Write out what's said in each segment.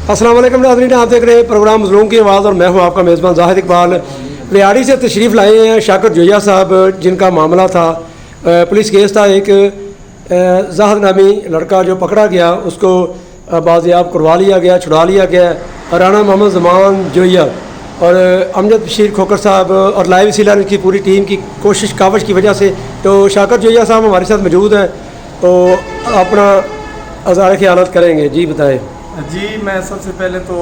अस्सलाम वालेकुम नाज़रीन, आप देख रहे हैं प्रोग्राम मज़लूम की आवाज़ और मैं हूं आपका मेज़बान ज़ाहिद इकबाल। रियाड़ी से तशरीफ़ लाए हैं शाकर जोया साहब, जिनका मामला था पुलिस केस था। एक ज़ाहिद नामी लड़का जो पकड़ा गया उसको बाज़ियाब करवा लिया गया, छुड़ा लिया गया। राना मोहम्मद ज़मान जोया और अमजद बशीर खोकर साहब और लाइव सीलर की पूरी टीम की कोशिश कावश की वजह से तो शाकर जोया साहब हमारे साथ मौजूद हैं, तो अपना अज़ार ख़यालात करेंगे। जी बताएँ। जी, मैं सबसे पहले तो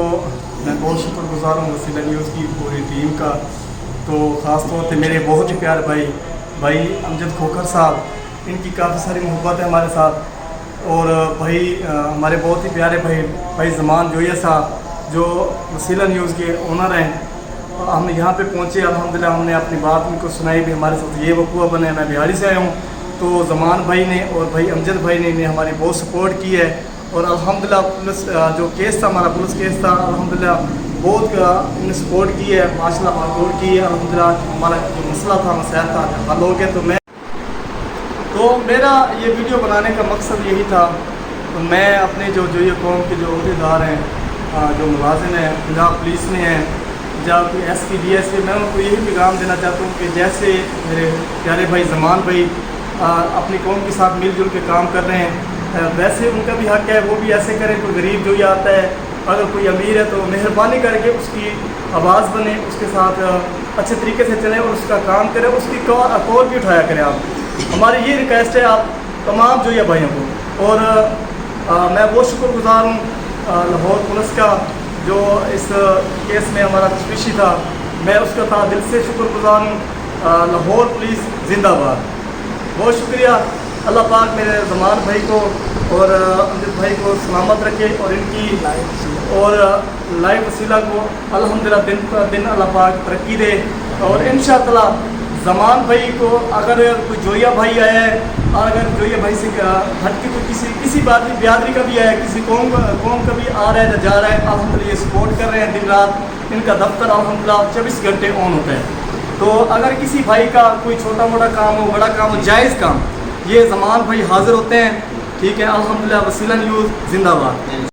मैं बहुत शुक्रगुज़ार हूँ वसीला न्यूज़ की पूरी टीम का। तो ख़ास तौर पे मेरे बहुत ही प्यारे भाई अमजद खोकर साहब, इनकी काफ़ी सारी मोहब्बत है हमारे साथ। और भाई हमारे बहुत ही प्यारे भाई ज़मान जोया साहब जो वसीला न्यूज़ के ओनर हैं। हम यहाँ पे पहुँचे, अल्हम्दुलिल्लाह हमने अपनी बात उनको सुनाई भी, हमारे साथ ये वक़ूआ बने। मैं बिहारी से आया हूँ, तो ज़मान भाई ने और भाई अमजद भाई ने हमारी बहुत सपोर्ट की है। और अल्हम्दुलिल्लाह पुलिस जो केस था, हमारा पुलिस केस था, अल्हम्दुलिल्लाह बहुत इन्होंने सपोर्ट की है, माशाल्लाह भागदौड़ की है। अल्हम्दुलिल्लाह हमारा जो मसला था, मसाइल था, हल हो गया। तो मेरा ये वीडियो बनाने का मकसद यही था। तो मैं अपने जो ये कौम के जो अहदेदार हैं, जो मुलाजिम हैं पंजाब पुलिस में हैं, पंजाब की SPDS में, मैं उनको यही पैगाम देना चाहता हूँ कि जैसे मेरे प्यारे भाई ज़मान भाई अपनी कौम के साथ मिलजुल के काम कर रहे हैं, वैसे उनका भी हक़ है, वो भी ऐसे करें। कोई गरीब जो ये आता है, अगर कोई अमीर है तो मेहरबानी करके उसकी आवाज़ बने, उसके साथ अच्छे तरीके से चलें और उसका काम करें, उसकी कॉल भी उठाया करें। आप हमारी ये रिक्वेस्ट है आप तमाम जो ये भाइयों को। और मैं बहुत शुक्रगुज़ार हूँ लाहौर पुलिस का, जो इस केस में हमारा तशवीशी था, मैं उसका था दिल से शुक्रगुज़ार हूँ। लाहौर पुलिस जिंदाबाद। बहुत शुक्रिया। अल्लाह पाक मेरे ज़मान भाई को और अमजद भाई को सलामत रखे और इनकी और लाइव वसीला को अल्हम्दुलिल्लाह दिन पर दिन अल्लाह पाक तरक्की दे। और इंशाअल्लाह ज़मान भाई को अगर कोई जोया भाई आया है, और अगर जोया भाई से हट के कोई किसी बिरादरी का भी आया है, किसी कौम का भी आ रहा है या जा रहा है, अल्हम्दुलिल्लाह ये सपोर्ट कर रहे हैं दिन रात। इनका दफ्तर अल्हम्दुलिल्लाह 24 घंटे ऑन होता है। तो अगर किसी भाई का कोई छोटा मोटा काम हो, बड़ा काम हो, जायज़ काम, ये ज़मान भाई हाज़िर होते हैं। ठीक है, अल्हम्दुलिल्लाह। वसीला न्यूज़ जिंदाबाद।